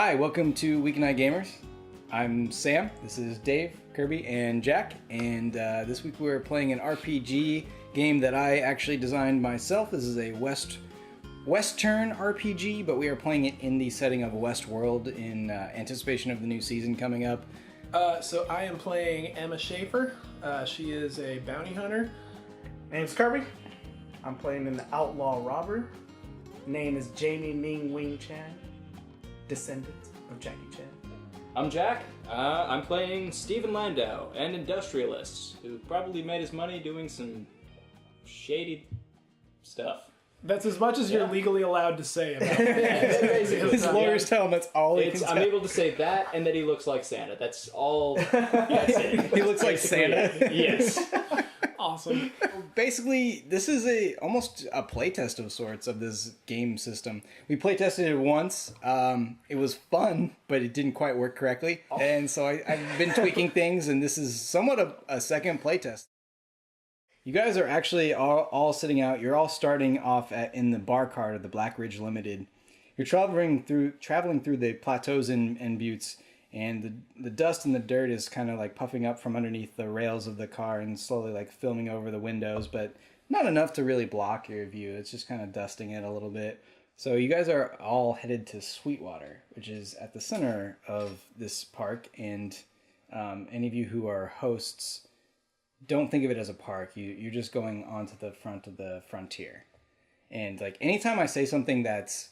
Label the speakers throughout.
Speaker 1: Hi, welcome to Weeknight Gamers. I'm Sam, this is Dave, Kirby, and Jack, and this week we're playing an RPG game that I actually designed myself. This is a Western RPG, but we are playing it in the setting of Westworld in anticipation of the new season coming up.
Speaker 2: So I am playing Emma Schaefer. She is a bounty hunter.
Speaker 3: Name's Kirby. I'm playing an outlaw robber. Name is Jamie Ming Wing Chan, descendant of Jackie Chan.
Speaker 4: I'm Jack. I'm playing Stephen Landau, an industrialist who probably made his money doing some shady stuff.
Speaker 2: That's as much as you're legally allowed to say about it.
Speaker 1: His lawyers tell him that's all he can
Speaker 4: I'm
Speaker 1: tell.
Speaker 4: able to say that and that he looks like Santa. That's all. That's it.
Speaker 1: He looks like Santa.
Speaker 4: Yes.
Speaker 2: Awesome.
Speaker 1: Basically, this is almost a playtest of sorts of this game system. We playtested it once. It was fun, but it didn't quite work correctly. And so I've been tweaking things, and this is somewhat a second playtest. You guys are actually all sitting out. You're all starting off in the bar cart of the Black Ridge Limited. You're traveling through the plateaus and buttes, and the dust and the dirt is kind of like puffing up from underneath the rails of the car and slowly like filming over the windows, but not enough to really block your view. It's just kind of dusting it a little bit. So you guys are all headed to Sweetwater, which is at the center of this park, and any of you who are hosts, don't think of it as a park. You're just going onto the front of the frontier. And like anytime I say something that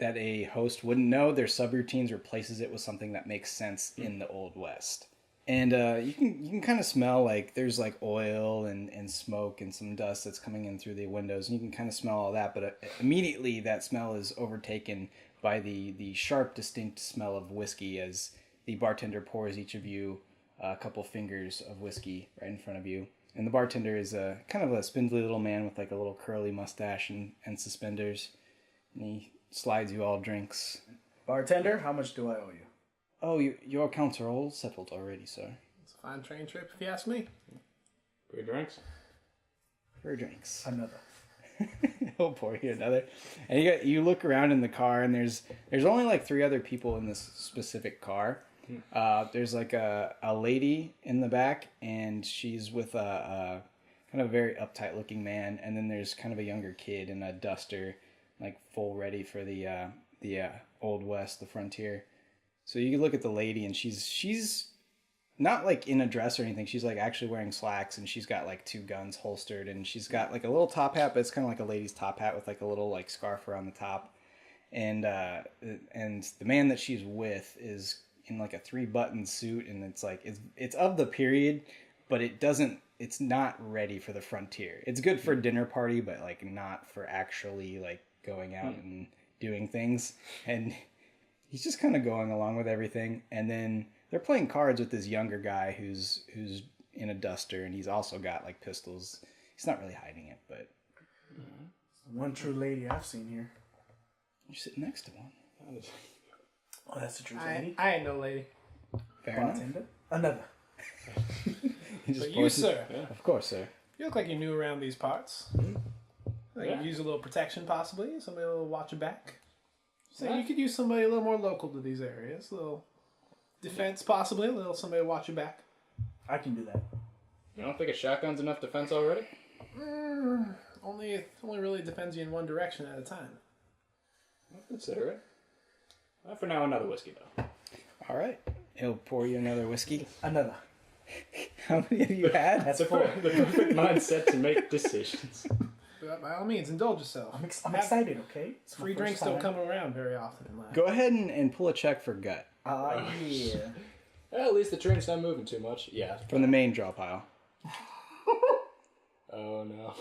Speaker 1: a host wouldn't know, their subroutines replaces it with something that makes sense in the Old West. And you can kind of smell like there's like oil and smoke and some dust that's coming in through the windows, and you can kind of smell all that, but immediately that smell is overtaken by the sharp, distinct smell of whiskey as the bartender pours each of you a couple fingers of whiskey right in front of you. And the bartender is a kind of a spindly little man with like a little curly mustache and suspenders. And he slides you all drinks.
Speaker 3: Bartender, how much do I owe you?
Speaker 1: Oh, your accounts are all settled already, sir.
Speaker 2: It's a fine train trip, if you ask me.
Speaker 4: Free drinks.
Speaker 1: For drinks.
Speaker 3: Another.
Speaker 1: He'll pour you another. And you look around in the car, and there's only like 3 other people in this specific car. There's like a lady in the back, and she's with a kind of very uptight looking man, and then there's kind of a younger kid in a duster, like full ready for the Old West, the frontier. So you can look at the lady, and she's not like in a dress or anything. She's like actually wearing slacks, and she's got like 2 guns holstered, and she's got like a little top hat, but it's kind of like a lady's top hat with like a little like scarf around the top. And the man that she's with is in like a 3-button suit, and it's like it's of the period, but it's not ready for the frontier. It's good for a dinner party, but like not for actually like going out and doing things. And he's just kind of going along with everything. And then they're playing cards with this younger guy who's in a duster, and he's also got like pistols. He's not really hiding it, but
Speaker 3: One true lady I've seen here.
Speaker 1: you're sitting next to one.
Speaker 3: Oh, that's a true lady.
Speaker 2: I ain't no lady.
Speaker 1: Fair enough.
Speaker 3: Bartender. Another.
Speaker 1: He just
Speaker 2: But you,
Speaker 1: pours it-
Speaker 2: sir,
Speaker 1: Of course, sir.
Speaker 2: you look like you're new around these parts. Like
Speaker 4: Yeah.
Speaker 2: you use a little protection, possibly. Somebody will watch your back. So you could use somebody a little more local to these areas. A little defense, possibly. A little somebody to watch your back.
Speaker 3: I can do that.
Speaker 4: You don't think a shotgun's enough defense already?
Speaker 2: Only really defends you in one direction at a time.
Speaker 4: I'll consider it. For now, another whiskey though.
Speaker 1: All right. He'll pour you another whiskey.
Speaker 3: Another.
Speaker 1: How many have you had?
Speaker 3: That's
Speaker 4: The
Speaker 3: 4.
Speaker 4: perfect mindset to make decisions.
Speaker 2: But by all means, indulge yourself.
Speaker 3: I'm excited, okay? It's my
Speaker 2: Free
Speaker 3: first
Speaker 2: drinks
Speaker 3: time.
Speaker 2: don't come around very often in life.
Speaker 1: Go ahead and pull a check for gut
Speaker 3: Yeah.
Speaker 4: Well, at least the train's not moving too much. Yeah.
Speaker 1: from the main draw pile.
Speaker 4: Oh no.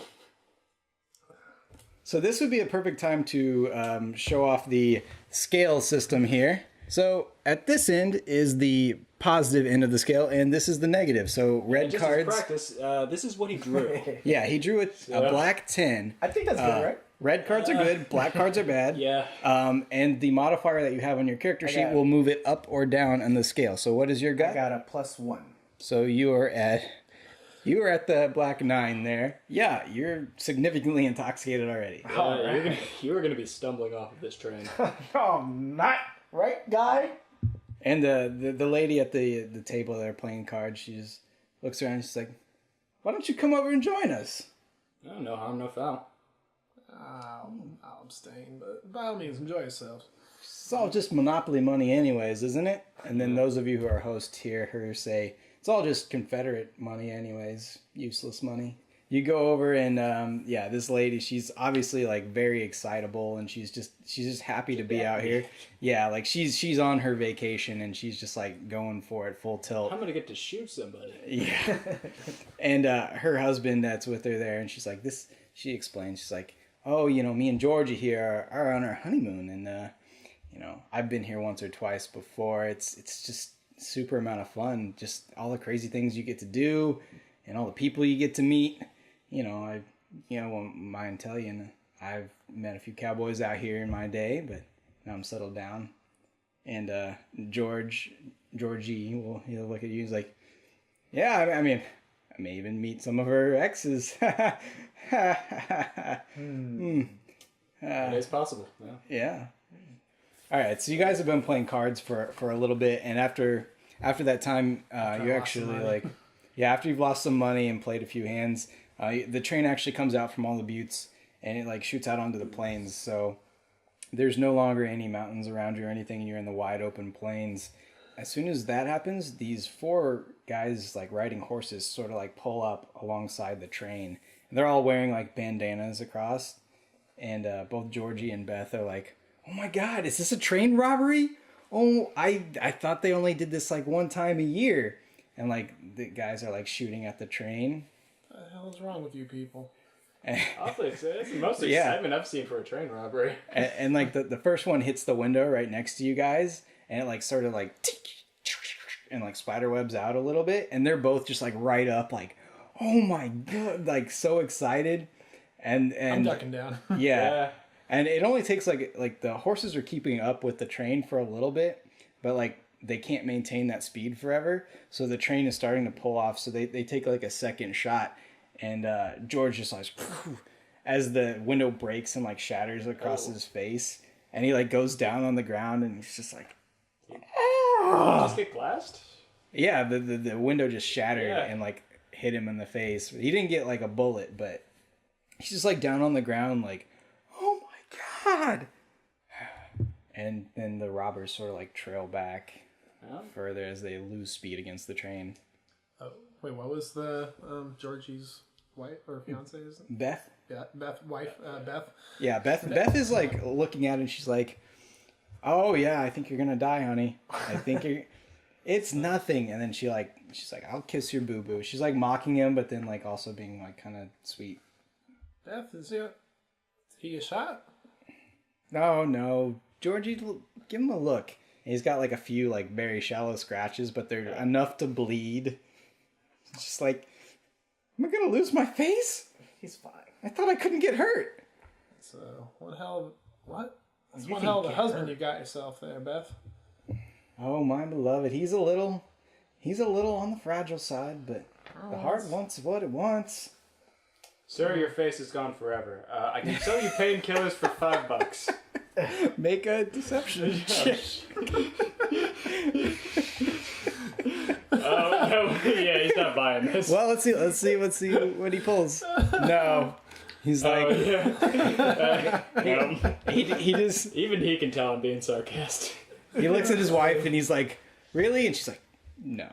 Speaker 1: So this would be a perfect time to show off the scale system here. So at this end is the positive end of the scale, and this is the negative. So red
Speaker 4: Just
Speaker 1: cards.
Speaker 4: as practice, this is what he drew.
Speaker 1: Yeah, he drew a black 10.
Speaker 3: I think that's good, right?
Speaker 1: Red cards are good, black cards are bad.
Speaker 4: Yeah.
Speaker 1: And the modifier that you have on your character sheet
Speaker 3: got-
Speaker 1: will move it up or down on the scale. So what is your
Speaker 3: I
Speaker 1: gut?
Speaker 3: got a +1.
Speaker 1: So you are at the black 9 there. Yeah, you're significantly intoxicated already.
Speaker 4: You were gonna be stumbling off of this train.
Speaker 3: No, I'm not. Right, guy?
Speaker 1: And the lady at the table there playing cards, she just looks around and she's like, why don't you come over and join us?
Speaker 4: Oh, no harm, no foul.
Speaker 2: I'll abstain, but by all means, enjoy yourselves.
Speaker 1: It's all just Monopoly money anyways, isn't it? And then those of you who are hosts hear her say, it's all just Confederate money anyways, useless money. You go over and, this lady, she's obviously, like, very excitable, and she's just happy to be out here. Yeah, like, she's on her vacation, and she's just, like, going for it full tilt.
Speaker 4: I'm gonna get to shoot somebody.
Speaker 1: Yeah. And her husband that's with her there, and she's like, she explains, she's like, oh, me and Georgia here are on our honeymoon, and, I've been here once or twice before. It's just super amount of fun, just all the crazy things you get to do, and all the people you get to meet. I won't mind telling you, I've met a few cowboys out here in my day, but now I'm settled down. And Georgie, he'll look at you, he's like, yeah, I mean, I may even meet some of her exes.
Speaker 4: It's possible.
Speaker 1: Yeah. All right, so you guys have been playing cards for a little bit, and after that time, you actually after you've lost some money and played a few hands, the train actually comes out from all the buttes, and it shoots out onto the plains. So there's no longer any mountains around you or anything, and you're in the wide open plains. As soon as that happens, these 4 guys riding horses sort of pull up alongside the train. And they're all wearing bandanas across, and both Georgie and Beth are like, oh my god, is this a train robbery? Oh, I thought they only did this one time a year. And the guys are shooting at the train.
Speaker 2: What the hell is wrong with you people?
Speaker 4: I'll say it's the most excitement I've seen for a train robbery.
Speaker 1: And the first one hits the window right next to you guys, and it sort of and spider webs out a little bit, and they're both just right up oh my god, so excited. And
Speaker 2: I'm ducking down.
Speaker 1: Yeah. And it only takes the horses are keeping up with the train for a little bit, but they can't maintain that speed forever. So the train is starting to pull off. So they take a second shot, and George just as the window breaks and shatters across his face, and he goes down on the ground, and he's just
Speaker 4: Just get glassed?
Speaker 1: yeah, the window just shattered and hit him in the face. He didn't get a bullet, but he's just down on the ground oh my god. And then the robbers sort of trail back further as they lose speed against the train.
Speaker 2: Oh, wait, what was the Georgie's wife or fiance? Is it?
Speaker 1: Beth?
Speaker 2: Yeah, Beth.
Speaker 1: Yeah, Beth is looking at it, and she's like, oh yeah, I think you're gonna die, honey. I think you're it's nothing. And then she's like, I'll kiss your boo boo. She's mocking him, but then also being kind of sweet.
Speaker 2: Beth, is he a shot?
Speaker 1: No, Georgie, give him a look. And he's got a few very shallow scratches, but they're enough to bleed. It's just am I gonna lose my face?
Speaker 3: He's fine.
Speaker 1: I thought I couldn't get hurt.
Speaker 2: So That's one hell of a husband you got yourself there, Beth.
Speaker 1: Oh, my beloved, he's a little on the fragile side, but the heart wants what it wants.
Speaker 4: Sir, your face is gone forever. I can sell you painkillers for $5.
Speaker 1: Make a deception check.
Speaker 4: Oh no! Yeah, he's not buying this.
Speaker 1: Well, let's see what he pulls. No, he's
Speaker 4: No.
Speaker 1: he just
Speaker 4: Even he can tell I'm being sarcastic.
Speaker 1: he looks at his wife and he's like, really? And she's like, no,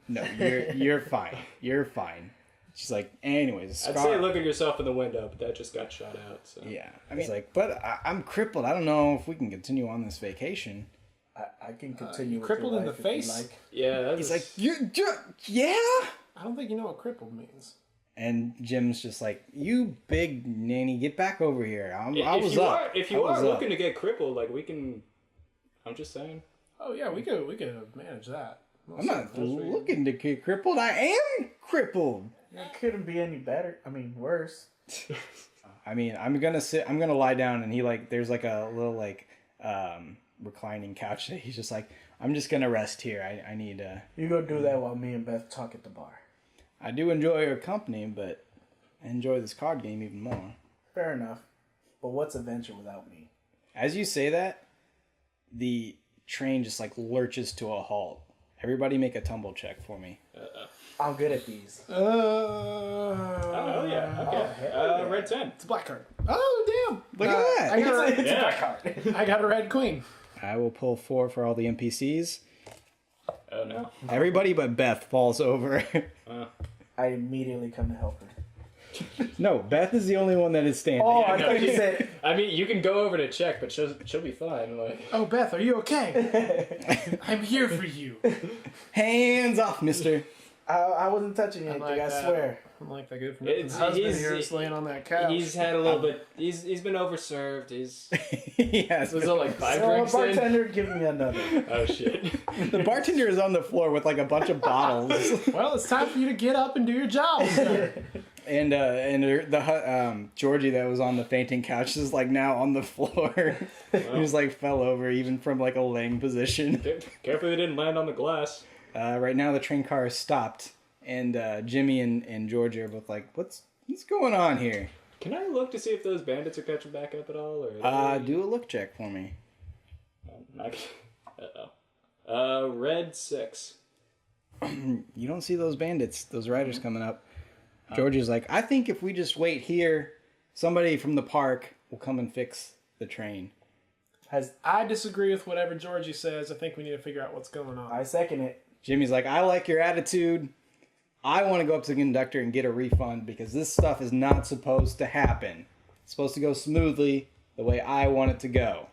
Speaker 1: you're fine. You're fine. She's like, anyways,
Speaker 4: I'd say look at yourself in the window, but that just got shot out. So.
Speaker 1: Yeah, I mean, he's like, but I'm crippled. I don't know if we can continue on this vacation.
Speaker 3: I can continue. With
Speaker 2: crippled
Speaker 3: your
Speaker 2: in the
Speaker 3: life if you
Speaker 2: face?
Speaker 3: like.
Speaker 4: Yeah, that
Speaker 1: He's
Speaker 4: was...
Speaker 1: like, yeah.
Speaker 2: I don't think you know what crippled means.
Speaker 1: And Jim's just like, you big nanny, get back over here.
Speaker 4: If you are looking to get crippled, we can. I'm just saying.
Speaker 2: Oh yeah, we could manage that.
Speaker 1: I'm not looking to get crippled. I am crippled.
Speaker 3: It couldn't be any better. I mean, worse.
Speaker 1: I mean, I'm gonna lie down, and he there's a little reclining couch that he's just like, I'm just gonna rest here. I need
Speaker 3: You go do that while me and Beth talk at the bar.
Speaker 1: I do enjoy your company, but I enjoy this card game even more.
Speaker 3: Fair enough. But what's adventure without me?
Speaker 1: As you say that, the train just like lurches to a halt. Everybody make a tumble check for me.
Speaker 3: I'm good at these.
Speaker 4: Oh, yeah. Okay. Red 10.
Speaker 2: It's a black card. Oh, damn.
Speaker 1: Look at that.
Speaker 2: I got,
Speaker 3: It's a
Speaker 4: Yeah.
Speaker 3: black card.
Speaker 2: I got a red queen.
Speaker 1: I will pull 4 for all the NPCs.
Speaker 4: Oh, no.
Speaker 1: Everybody but Beth falls over.
Speaker 3: I immediately come to help her.
Speaker 1: No, Beth is the only one that is standing.
Speaker 3: Oh, I thought you said.
Speaker 4: I mean, you can go over to check, but she'll be fine. Like,
Speaker 2: Oh, Beth, are you okay? I'm here for you.
Speaker 1: Hands off, mister.
Speaker 3: I wasn't touching anything.
Speaker 2: like
Speaker 3: I
Speaker 2: that.
Speaker 3: swear.
Speaker 2: I'm like that good for
Speaker 4: It's-
Speaker 2: nothing husband
Speaker 4: he's-
Speaker 2: here is laying on that couch.
Speaker 4: he's had a little bit. He's been overserved.
Speaker 1: Yes.
Speaker 4: Was it like 5
Speaker 3: So,
Speaker 4: drinks in?
Speaker 3: bartender, give me another.
Speaker 4: Oh shit!
Speaker 1: The bartender is on the floor with like a bunch of bottles.
Speaker 2: Well, it's time for you to get up and do your job.
Speaker 1: And Georgie that was on the fainting couch is like now on the floor. He just like fell over even from like a laying position.
Speaker 4: Careful, they didn't land on the glass.
Speaker 1: Right now the train car is stopped, and Jimmy and Georgie are both like, what's going on here?
Speaker 4: Can I look to see if those bandits are catching back up at all? Or
Speaker 1: Do a look check for me.
Speaker 4: Red 6.
Speaker 1: You don't see those bandits, those riders coming up. Georgie's like, I think if we just wait here, somebody from the park will come and fix the train.
Speaker 2: I disagree with whatever Georgie says. I think we need to figure out what's going on.
Speaker 3: I second it.
Speaker 1: Jimmy's like, I like your attitude. I want to go up to the conductor and get a refund because this stuff is not supposed to happen. It's supposed to go smoothly the way I want it to go.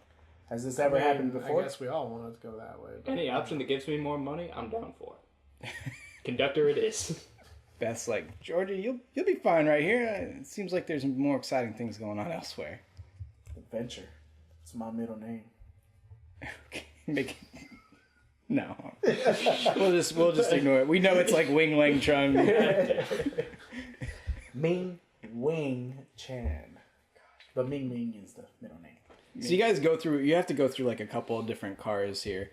Speaker 3: Has this ever happened before?
Speaker 2: I guess we all want it to go that way. but-
Speaker 4: Any option that gives me more money, I'm down for. Conductor, it is.
Speaker 1: Beth's like, Georgie, you'll be fine right here. It seems like there's more exciting things going on elsewhere.
Speaker 3: Adventure. It's my middle name.
Speaker 1: No. we'll just ignore it. We know it's like Wing Lang Chung.
Speaker 3: Ming Wing Chan. But Ming Ming is the middle name.
Speaker 1: So you guys you have to go through like a couple of different cars here.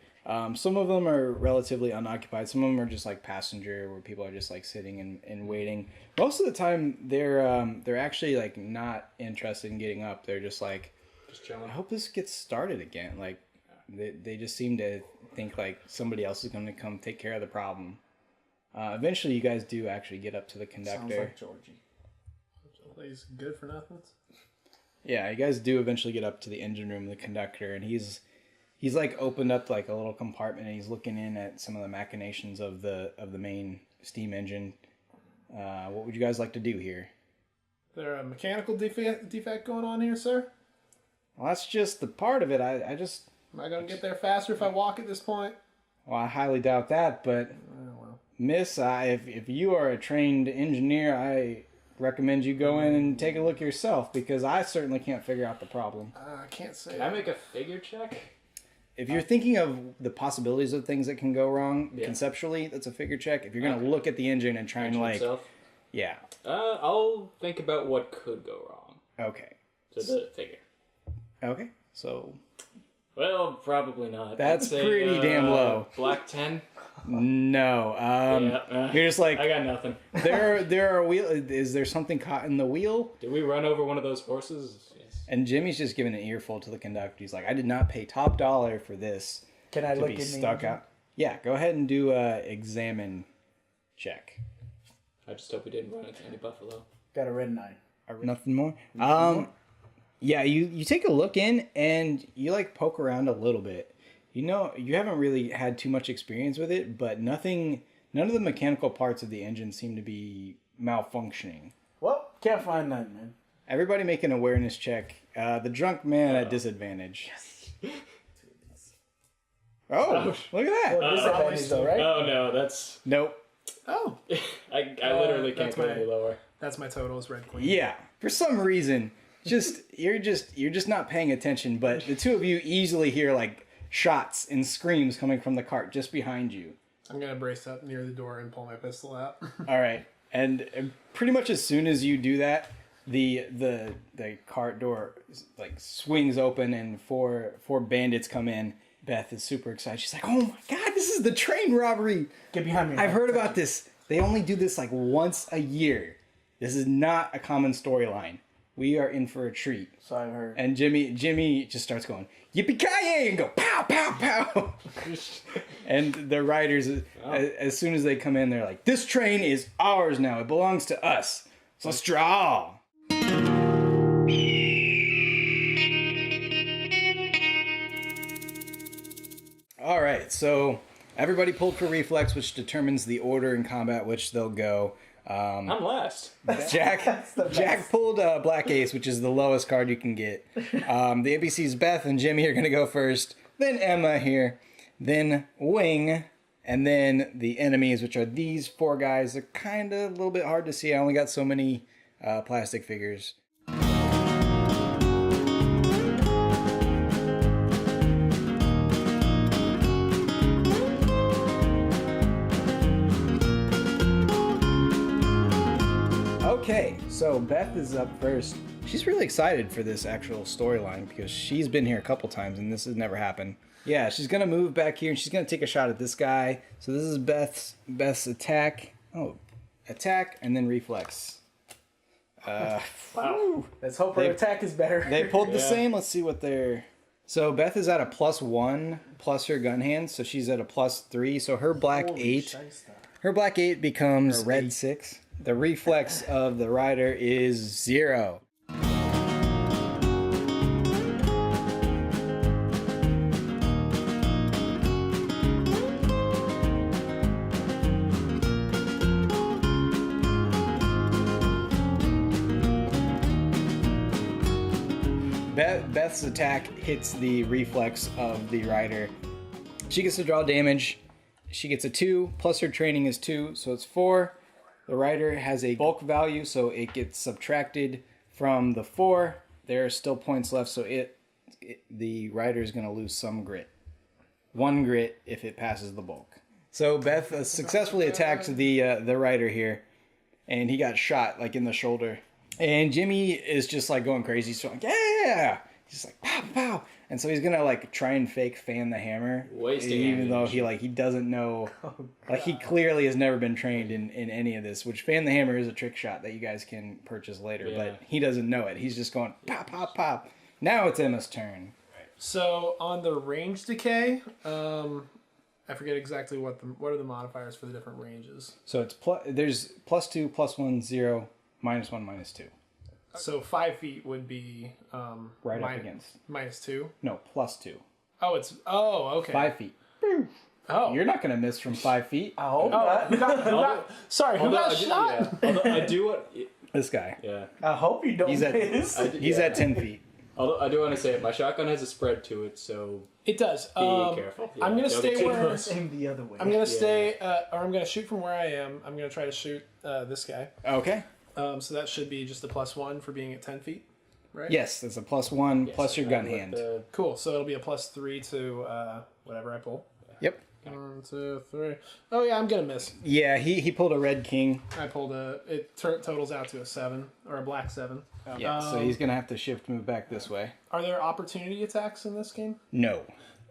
Speaker 1: Some of them are relatively unoccupied. Some of them are just like passenger, where people are just like sitting and waiting. Most of the time, they're actually like not interested in getting up. They're just like,
Speaker 4: Just chilling.
Speaker 1: I hope this gets started again. Like, they just seem to think like somebody else is going to come take care of the problem. Eventually, you guys do actually get up to the conductor.
Speaker 3: Sounds like Georgie.
Speaker 2: He's good for nothing.
Speaker 1: Yeah, you guys do eventually get up to the engine room of the conductor, and he's like opened up like a little compartment, and he's looking in at some of the machinations of the main steam engine. What would you guys like to do here?
Speaker 2: Is there a mechanical defect going on here, sir?
Speaker 1: Well, that's just the part of it. I just,
Speaker 2: Am I going to get there faster if I walk at this point?
Speaker 1: well, I highly doubt that, but
Speaker 2: Oh, well.
Speaker 1: Miss, if you are a trained engineer, I recommend you go in and take a look yourself, because I certainly can't figure out the problem.
Speaker 2: I can't say.
Speaker 4: Can I make a figure check?
Speaker 1: If you're thinking of the possibilities of things that can go wrong
Speaker 4: Yeah.
Speaker 1: conceptually, that's a figure check. If you're going to look at the engine and try and like,
Speaker 4: Himself?
Speaker 1: yeah,
Speaker 4: I'll think about what could go wrong.
Speaker 1: okay.
Speaker 4: So the figure.
Speaker 1: Okay, so
Speaker 4: Well, probably not.
Speaker 1: That's
Speaker 4: I'd say,
Speaker 1: pretty damn low.
Speaker 4: Black 10.
Speaker 1: no, you're just like,
Speaker 4: I got nothing.
Speaker 1: there are wheel. Is there something caught in the wheel?
Speaker 4: Did we run over one of those horses? Yes.
Speaker 1: And Jimmy's just giving an earful to the conductor. He's like, I did not pay top dollar for this
Speaker 3: Can I
Speaker 1: to
Speaker 3: look
Speaker 1: be
Speaker 3: in the
Speaker 1: stuck
Speaker 3: engine?
Speaker 1: out. Yeah, go ahead and do a examine check.
Speaker 4: I just hope we didn't run into any buffalo.
Speaker 3: Got a red 9.
Speaker 1: Nothing more. Yeah, you take a look in and you like poke around a little bit. You know, you haven't really had too much experience with it, but none of the mechanical parts of the engine seem to be malfunctioning.
Speaker 3: Well, can't find none, man.
Speaker 1: Everybody make an awareness check. The drunk man at disadvantage. Oh, look at that.
Speaker 3: Well, disadvantage though, right?
Speaker 4: Oh no, that's
Speaker 1: Nope.
Speaker 2: Oh,
Speaker 4: I literally can't
Speaker 2: that's
Speaker 4: go
Speaker 2: my-
Speaker 4: any lower.
Speaker 2: that's my total is red queen.
Speaker 1: Yeah, for some reason, you're just not paying attention. But the two of you easily hear like shots and screams coming from the cart just behind you.
Speaker 2: I'm gonna brace up near the door and pull my pistol out.
Speaker 1: All right, and pretty much as soon as you do that, the cart door like swings open and four bandits come in. Beth is super excited. She's like, "Oh my god, this is the train robbery!
Speaker 3: Get behind me.
Speaker 1: I've heard about this. They only do this like once a year. This is not a common storyline." we are in for a treat.
Speaker 3: So I heard.
Speaker 1: And Jimmy just starts going, yippee-ki-yay, and go, pow, pow, pow. And the riders, as soon as they come in, they're like, this train is ours now. It belongs to us. So let's draw. All right, so everybody pulled for reflex, which determines the order in combat which they'll go.
Speaker 4: I'm last.
Speaker 1: Jack pulled Black Ace, which is the lowest card you can get. The NPCs Beth and Jimmy are going to go first, then Emma here, then Wing, and then the enemies, which are these 4 guys. They're kind of a little bit hard to see. I only got so many plastic figures. Okay, so Beth is up first. She's really excited for this actual storyline because she's been here a couple times and this has never happened. Yeah, she's gonna move back here and she's gonna take a shot at this guy. So this is Beth's attack. Oh, attack and then reflex.
Speaker 3: Wow. Let's hope her attack is better.
Speaker 1: They pulled the same. Let's see what they're. So Beth is at a +1 plus her gun hand, so she's at a +3. So her black 8. Her black 8 becomes a red 6. The reflex of the rider is 0. Beth's attack hits the reflex of the rider. She gets to draw damage. She gets a 2, plus her training is 2, so it's 4. The rider has a bulk value, so it gets subtracted from the 4. There are still points left, so the rider is going to lose some grit. 1 grit if it passes the bulk. So Beth successfully attacked the rider here, and he got shot like in the shoulder. And Jimmy is just like going crazy, so like, yeah! He's like, pow, pow! And so he's gonna like try and fake fan the hammer,
Speaker 4: wasting
Speaker 1: even though
Speaker 4: ammunition.
Speaker 1: he doesn't know, like he clearly has never been trained in any of this. Which fan the hammer is a trick shot that you guys can purchase later, but he doesn't know it. He's just going pop, pop, pop. Now it's Emma's turn.
Speaker 2: So on the range decay, I forget exactly what are the modifiers for the different ranges.
Speaker 1: So it's there's +2, +1, 0, -1, -2.
Speaker 2: So 5 feet would be
Speaker 1: Right up against.
Speaker 2: -2.
Speaker 1: No, +2.
Speaker 2: Oh, okay.
Speaker 1: 5 feet.
Speaker 2: Oh,
Speaker 1: You're not gonna miss from 5 feet.
Speaker 3: I hope
Speaker 2: Oh,
Speaker 3: not.
Speaker 2: who got shot?
Speaker 4: Yeah. Although I do what.
Speaker 1: This guy.
Speaker 4: Yeah.
Speaker 3: I hope you don't
Speaker 1: He's at
Speaker 3: miss.
Speaker 1: he's at 10 feet.
Speaker 4: Although I do want to say my shotgun has a spread to it, so
Speaker 2: It does.
Speaker 4: be careful. Yeah,
Speaker 2: I'm gonna
Speaker 4: don't get
Speaker 2: stay
Speaker 4: too
Speaker 2: where
Speaker 4: close.
Speaker 3: Aim the other way.
Speaker 2: I'm gonna stay, or I'm gonna shoot from where I am. I'm gonna try to shoot this guy.
Speaker 1: Okay.
Speaker 2: So that should be just a +1 for being at 10 feet, right?
Speaker 1: Yes, it's a +1 plus your gun
Speaker 4: With
Speaker 1: hand.
Speaker 2: Cool. So it'll be a +3 to whatever I pull.
Speaker 1: Yep.
Speaker 2: 1, 2, 3. Oh yeah, I'm gonna miss.
Speaker 1: Yeah, he pulled a red king.
Speaker 2: I pulled it totals out to a 7 or a black 7.
Speaker 1: Yeah, so he's gonna have to shift move back this way.
Speaker 2: Are there opportunity attacks in this game?
Speaker 1: No.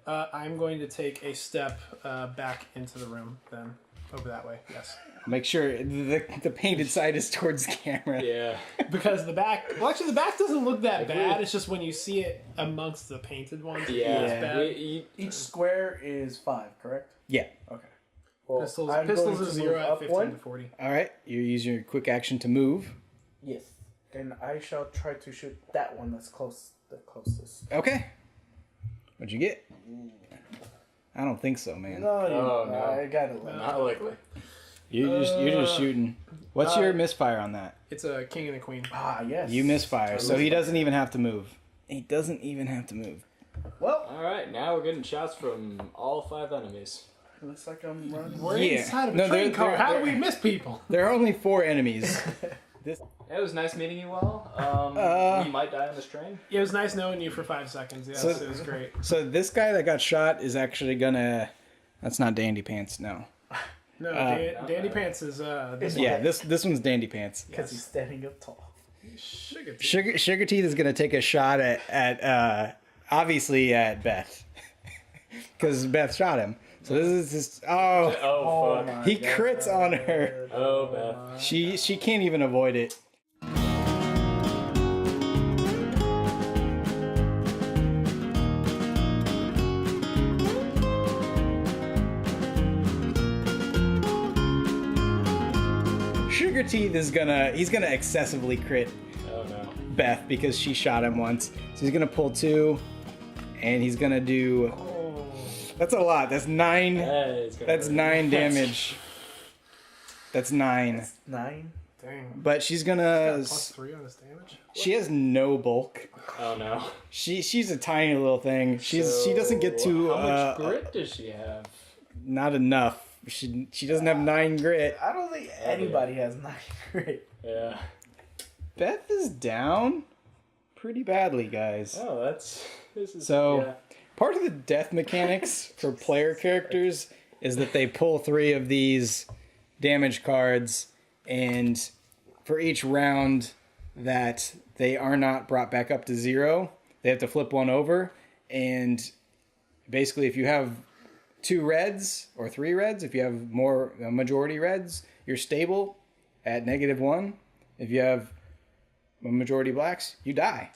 Speaker 2: I'm going to take a step back into the room then. Over that way, yes.
Speaker 1: Make sure the painted side is towards the camera.
Speaker 4: Yeah.
Speaker 2: Because the back, well, actually, the back doesn't look that bad. It's just when you see it amongst the painted ones,
Speaker 4: Yeah.
Speaker 2: it's bad.
Speaker 3: Each square is 5, correct?
Speaker 1: Yeah.
Speaker 3: Okay. Well,
Speaker 2: Pistols
Speaker 3: I'm
Speaker 2: pistols
Speaker 3: going
Speaker 2: are
Speaker 3: to
Speaker 2: 0
Speaker 3: move
Speaker 2: at
Speaker 3: up
Speaker 2: 15
Speaker 3: one.
Speaker 2: to 40.
Speaker 1: All right. You use your quick action to move.
Speaker 3: Yes. And I shall try to shoot that one that's the closest.
Speaker 1: Okay. What'd you get? I don't think so, man.
Speaker 3: No,
Speaker 4: Oh, no.
Speaker 3: I got it.
Speaker 4: Not likely.
Speaker 1: You're just shooting. What's your misfire on that?
Speaker 2: It's a king and a queen.
Speaker 3: Ah, yes.
Speaker 1: You misfire, so he doesn't even have to move. He doesn't even have to move.
Speaker 3: Well,
Speaker 4: All right, now we're getting shots from all 5 enemies.
Speaker 3: looks like I'm running.
Speaker 2: We're
Speaker 1: Yeah.
Speaker 2: inside of a
Speaker 1: No,
Speaker 2: train
Speaker 1: they're-
Speaker 2: car.
Speaker 1: they're-
Speaker 2: How do
Speaker 1: they're-
Speaker 2: we miss people?
Speaker 1: There are only 4 enemies.
Speaker 4: It was nice meeting you all. We might die on this train.
Speaker 2: It was nice knowing you for 5 seconds. Yes,
Speaker 1: So-
Speaker 2: it was great.
Speaker 1: So this guy that got shot is actually gonna. That's not Dandy Pants, no.
Speaker 2: No, Dandy Pants is this
Speaker 1: Yeah, this one's Dandy Pants.
Speaker 3: Because he's standing up tall.
Speaker 2: sugar.
Speaker 1: Sugar Teeth is gonna take a shot at obviously at Beth, because Beth shot him. So this is just
Speaker 4: Oh, fuck.
Speaker 1: he crits on her.
Speaker 4: Oh, Beth.
Speaker 1: She can't even avoid it. Sugar Teeth is he's gonna excessively crit
Speaker 4: Oh no.
Speaker 1: Beth because she shot him once. So he's gonna pull 2, and he's gonna do. That's a lot. That's 9. That's 9 damage. That's 9.
Speaker 3: 9.
Speaker 2: Dang.
Speaker 1: But she's gonna.
Speaker 2: +3 on his damage.
Speaker 1: She has no bulk.
Speaker 4: Oh no.
Speaker 1: She's a tiny little thing. She doesn't get to.
Speaker 4: How much grit does she have?
Speaker 1: Not enough. She doesn't have 9 grit.
Speaker 3: I don't think anybody has 9 grit.
Speaker 4: Yeah.
Speaker 1: Beth is down pretty badly, guys.
Speaker 4: Oh, this is
Speaker 1: So,
Speaker 4: yeah.
Speaker 1: part of the death mechanics for player characters is that they pull 3 of these damage cards, and for each round that they are not brought back up to 0, they have to flip one over. And basically, if you have 2 reds or 3 reds, if you have a majority reds, you're stable at -1. If you have a majority blacks, you die.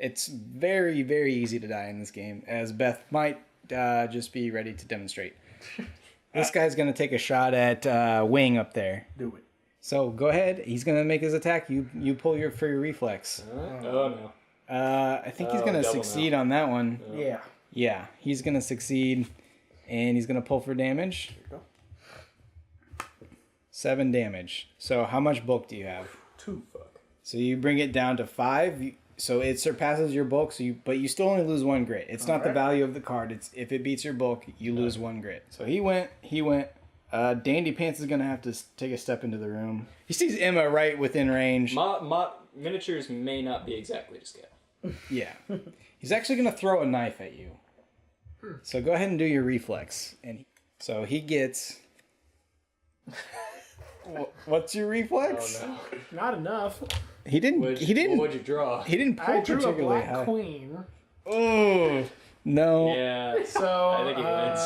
Speaker 1: It's very, very easy to die in this game, as Beth might just be ready to demonstrate. This guy's going to take a shot at Wing up there.
Speaker 3: Do it.
Speaker 1: So go ahead. He's going to make his attack. You pull for your reflex.
Speaker 4: Oh no.
Speaker 1: I think he's going to
Speaker 4: double
Speaker 1: succeed on that one.
Speaker 3: Yeah.
Speaker 1: Yeah, he's going to succeed, and he's going to pull for damage.
Speaker 3: There you go.
Speaker 1: 7 damage. So how much bulk do you have?
Speaker 3: 2.
Speaker 1: So you bring it down to 5. So it surpasses your bulk. But you still only lose 1 grit. It's not the value of the card. It's if it beats your bulk, you lose 1 grit. So he went. Dandy Pants is gonna have to take a step into the room. He sees Emma right within range.
Speaker 4: Miniatures may not be exactly to scale.
Speaker 1: Yeah, he's actually gonna throw a knife at you. So go ahead and do your reflex. And so he gets. What's your reflex?
Speaker 4: Oh no.
Speaker 2: Not enough.
Speaker 1: He didn't.
Speaker 4: What would you draw?
Speaker 1: He didn't pull
Speaker 2: I drew a
Speaker 1: particularly
Speaker 2: black
Speaker 1: high.
Speaker 2: queen.
Speaker 1: Oh no.
Speaker 4: Yeah.
Speaker 2: So
Speaker 4: I think he wins.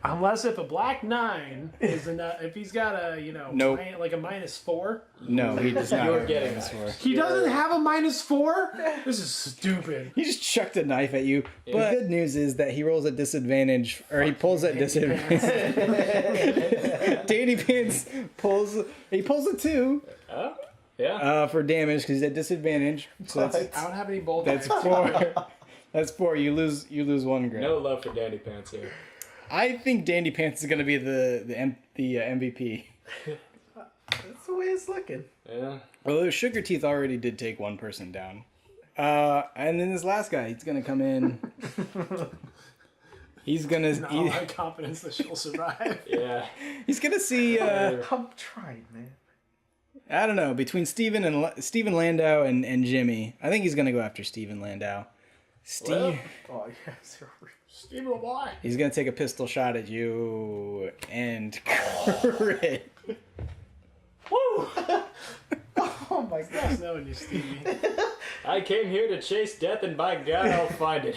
Speaker 2: Unless if a black 9 is enough, if he's got a
Speaker 1: Nope.
Speaker 2: like a -4,
Speaker 1: No, he does not.
Speaker 4: You're getting
Speaker 1: this
Speaker 4: that.
Speaker 2: he doesn't have a -4. This is stupid.
Speaker 1: He just chucked a knife at you. But the good news is that he rolls at disadvantage, or he pulls at disadvantage. Danny Pants pulls a 2
Speaker 4: Oh, yeah.
Speaker 1: for damage because he's at disadvantage. So
Speaker 2: I don't have any bold.
Speaker 1: that's 4. That's 4. You lose 1 grit.
Speaker 4: No love for Dandy Pants here.
Speaker 1: I think Dandy Pants is going to be the MVP.
Speaker 3: That's the way it's looking.
Speaker 4: Yeah.
Speaker 1: Although Sugar Teeth already did take 1 person down. And then this last guy, he's going to come in. He's going to...
Speaker 2: Not a lot of confidence that she'll survive.
Speaker 4: Yeah.
Speaker 1: He's going to see...
Speaker 3: I'm trying, man.
Speaker 1: I don't know, between Steven Landau and Jimmy. I think he's going to go after Steven Landau.
Speaker 4: Well.
Speaker 3: Oh, yes.
Speaker 2: Steven, why?
Speaker 1: He's going to take a pistol shot at you and crit.
Speaker 3: Woo! Oh my
Speaker 2: Nice
Speaker 3: god.
Speaker 2: knowing you, Stevie.
Speaker 4: I came here to chase death, and by God, I'll find it.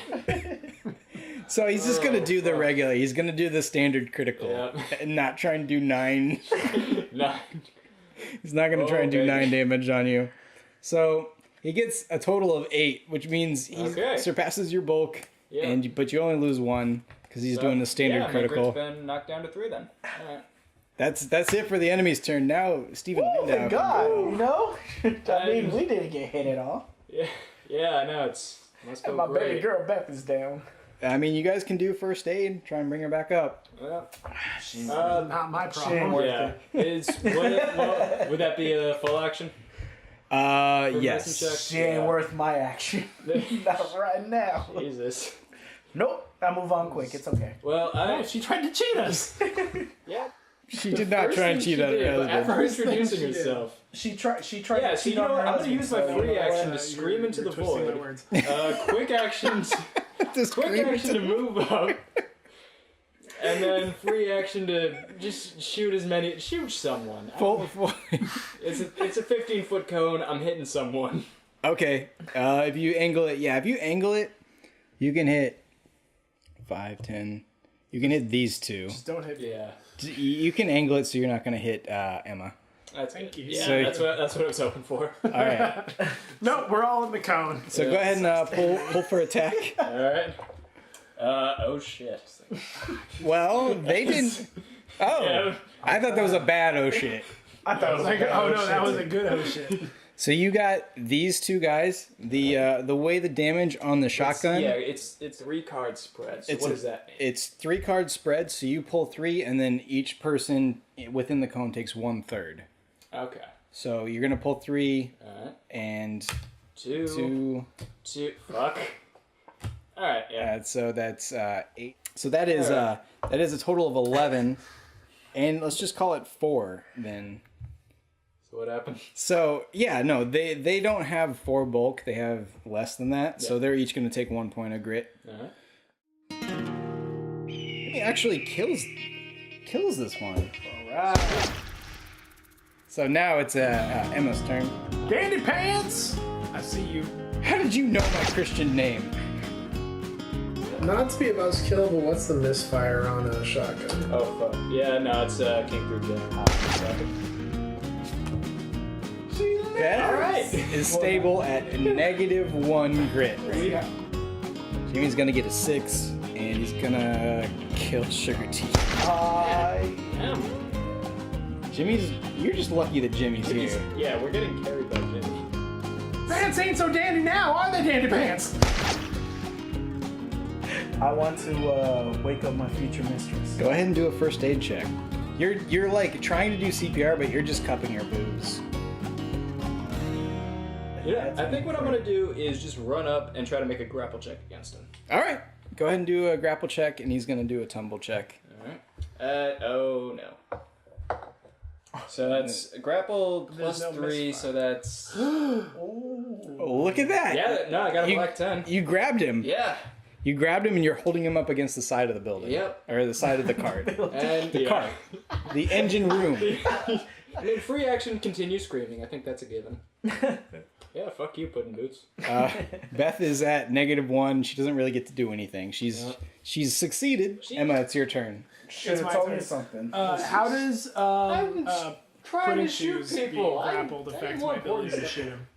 Speaker 1: So he's just going to do the regular. He's going to do the standard critical.
Speaker 4: Yep.
Speaker 1: And not try and do 9.
Speaker 4: No.
Speaker 1: He's not going to try and do
Speaker 4: baby.
Speaker 1: 9 damage on you. So he gets a total of 8, which means he surpasses your bulk.
Speaker 4: Yeah.
Speaker 1: But you only lose 1 because he's doing the standard critical.
Speaker 4: My grit's been knocked down to 3 then. All right.
Speaker 1: That's it for the enemy's turn. Now Steven
Speaker 3: Oh
Speaker 1: Landau.
Speaker 3: my god, you know? I mean, we didn't get hit at all.
Speaker 4: Yeah, I know. Must go
Speaker 3: And my
Speaker 4: great.
Speaker 3: baby girl Beth is down.
Speaker 1: I mean, you guys can do first aid. Try and bring her back up.
Speaker 4: Well,
Speaker 2: Not my
Speaker 3: Shame.
Speaker 2: problem.
Speaker 3: Worth
Speaker 4: yeah. Would that be a full action?
Speaker 1: Yes.
Speaker 4: Medicine check?
Speaker 3: She ain't worth my action. Not right now.
Speaker 4: Jesus.
Speaker 3: Nope. I move on quick. It's okay.
Speaker 4: Well,
Speaker 2: Oh, she tried to cheat us.
Speaker 4: yeah.
Speaker 1: She did not
Speaker 4: First
Speaker 1: try and
Speaker 4: thing
Speaker 1: cheat
Speaker 4: she
Speaker 1: on her
Speaker 4: did, but
Speaker 1: husband.
Speaker 4: after
Speaker 2: First thing
Speaker 4: introducing
Speaker 2: she did.
Speaker 4: herself.
Speaker 3: She tried
Speaker 4: Yeah,
Speaker 3: to
Speaker 4: so
Speaker 3: cheat
Speaker 4: you know
Speaker 3: on her
Speaker 4: what? I'm going to
Speaker 3: husband,
Speaker 4: use my
Speaker 3: so
Speaker 4: free
Speaker 3: you know what?
Speaker 4: action to
Speaker 2: You're
Speaker 4: scream into the
Speaker 2: twisting my
Speaker 4: void.
Speaker 2: words.
Speaker 4: Quick actions.
Speaker 1: Just
Speaker 4: Quick
Speaker 1: scream
Speaker 4: action to
Speaker 1: into-
Speaker 4: move up. And then free action to just shoot someone.
Speaker 1: Full.
Speaker 4: It's a 15-foot cone. I'm hitting someone.
Speaker 1: Okay. If you angle it, you can hit 5, 10. You can hit these 2.
Speaker 2: Just don't hit me.
Speaker 4: Yeah.
Speaker 1: You can angle it so you're not going to hit Emma.
Speaker 2: Thank you.
Speaker 4: Yeah,
Speaker 1: So-
Speaker 4: that's what I was hoping for.
Speaker 1: All right.
Speaker 2: No, we're all in the cone.
Speaker 1: So go ahead and pull for attack.
Speaker 4: All right. Oh shit.
Speaker 1: Well, they didn't. Oh,
Speaker 4: Yeah.
Speaker 1: I thought that was a bad oh shit.
Speaker 3: I thought it was
Speaker 2: Like,
Speaker 3: like,
Speaker 2: oh no, that was a good oh shit.
Speaker 1: So you got these two guys. The way the damage on the shotgun.
Speaker 4: It's 3 card spread. So what does that mean?
Speaker 1: It's 3 card spread. So you pull 3, and then each person within the cone takes 1/3.
Speaker 4: Okay.
Speaker 1: So you're gonna pull 3
Speaker 4: Alright.
Speaker 1: and
Speaker 4: 2. Fuck. Alright, yeah.
Speaker 1: so that's 8. So that is a total of 11, and let's just call it 4 then.
Speaker 4: So what happened?
Speaker 1: So yeah, no, they don't have 4 bulk. They have less than that. So they're each gonna take 1 point of grit. He actually kills this one.
Speaker 3: Alright.
Speaker 1: So now it's Emma's turn.
Speaker 2: Dandy Pants! I see you.
Speaker 1: How did you know my Christian name?
Speaker 5: Not to be a buzzkill, but what's the misfire on a shotgun?
Speaker 4: Oh, fuck. Yeah, no, it's King through Jack.
Speaker 1: Beth is stable at -1 grit. Right? Jimmy's gonna get a 6, and he's gonna kill Sugar Tea.
Speaker 4: Damn.
Speaker 1: You're just lucky that Jimmy's here.
Speaker 4: Yeah, we're getting carried by Jimmy.
Speaker 2: Pants ain't so dandy now, are they, Dandy Pants?
Speaker 3: I want to wake up my future mistress.
Speaker 1: Go ahead and do a first aid check. You're like trying to do CPR, but you're just cupping her boobs.
Speaker 4: Yeah, I think what I'm gonna do is just run up and try to make a grapple check against him.
Speaker 1: All right, go ahead and do a grapple check, and he's gonna do a tumble check.
Speaker 4: Alright. Oh no. So that's grapple plus
Speaker 2: no
Speaker 4: 3, so that's...
Speaker 1: Oh, look at that!
Speaker 4: Yeah, no, I got a
Speaker 1: You-
Speaker 4: black 10.
Speaker 1: You grabbed him.
Speaker 4: Yeah.
Speaker 1: You grabbed him, and you're holding him up against the side of the building.
Speaker 4: Yep.
Speaker 1: Or the side of the cart.
Speaker 4: And
Speaker 1: The cart. The engine room.
Speaker 4: I mean, free action, continue screaming. I think that's a given. Yeah, fuck you, Puddin' Boots.
Speaker 1: Beth is at -1. She doesn't really get to do anything. She's succeeded. Emma, it's your turn.
Speaker 3: Should have
Speaker 2: my
Speaker 3: told
Speaker 2: turn.
Speaker 3: me something.
Speaker 2: How does
Speaker 4: Trying
Speaker 2: putting
Speaker 4: to shoot
Speaker 2: shoes being
Speaker 4: people.
Speaker 2: grappled affect my ability to shoot him?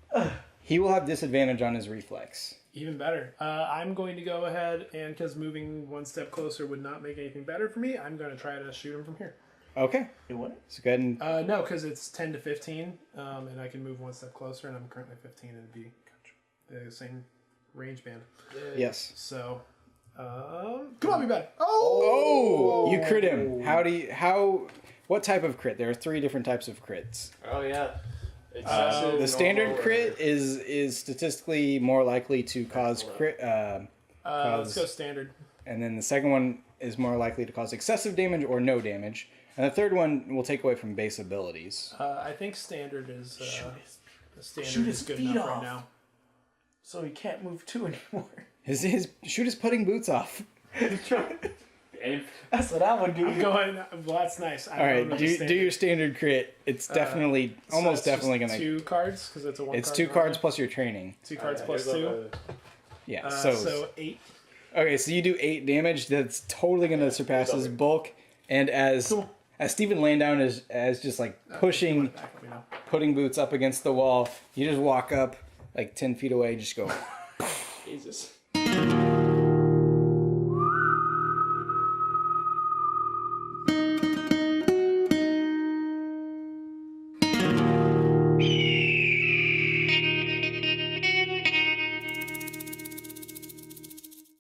Speaker 1: He will have disadvantage on his reflex.
Speaker 2: Even better. I'm going to go ahead and, because moving 1 step closer would not make anything better for me, I'm going to try to shoot him from here.
Speaker 1: Okay.
Speaker 3: You what?
Speaker 1: So go ahead and...
Speaker 2: No, because it's 10 to 15, and I can move 1 step closer, and I'm currently 15, and it'd be the same range band.
Speaker 1: yes.
Speaker 2: So, come on, be better.
Speaker 1: Oh! You crit him. What type of crit? There are 3 different types of crits.
Speaker 4: Oh, yeah.
Speaker 1: The standard crit is statistically more likely to cause crit.
Speaker 2: Let's go standard.
Speaker 1: And then the second one is more likely to cause excessive damage or no damage. And the third one will take away from base abilities.
Speaker 2: I think standard is
Speaker 3: shoot
Speaker 2: standard
Speaker 3: his
Speaker 2: is good
Speaker 3: feet
Speaker 2: enough
Speaker 3: off.
Speaker 2: right now.
Speaker 3: So he can't move 2 anymore.
Speaker 1: Shoot his putting boots off.
Speaker 3: That's what I would do.
Speaker 2: I'm going. Well, that's nice.
Speaker 1: All right, do your standard crit. It's definitely, almost definitely gonna.
Speaker 2: 2 cards because it's a 1.
Speaker 1: It's
Speaker 2: card
Speaker 1: 2
Speaker 2: round.
Speaker 1: cards plus your training.
Speaker 2: 2 cards plus 2.
Speaker 1: Yeah.
Speaker 2: So 8.
Speaker 1: Okay, so you do 8 damage. That's totally gonna surpass his bulk. And as Stephen Landau is just like pushing
Speaker 2: Back up, you know.
Speaker 1: putting boots up against the wall, you just walk up like 10 feet away, just go.
Speaker 4: Jesus.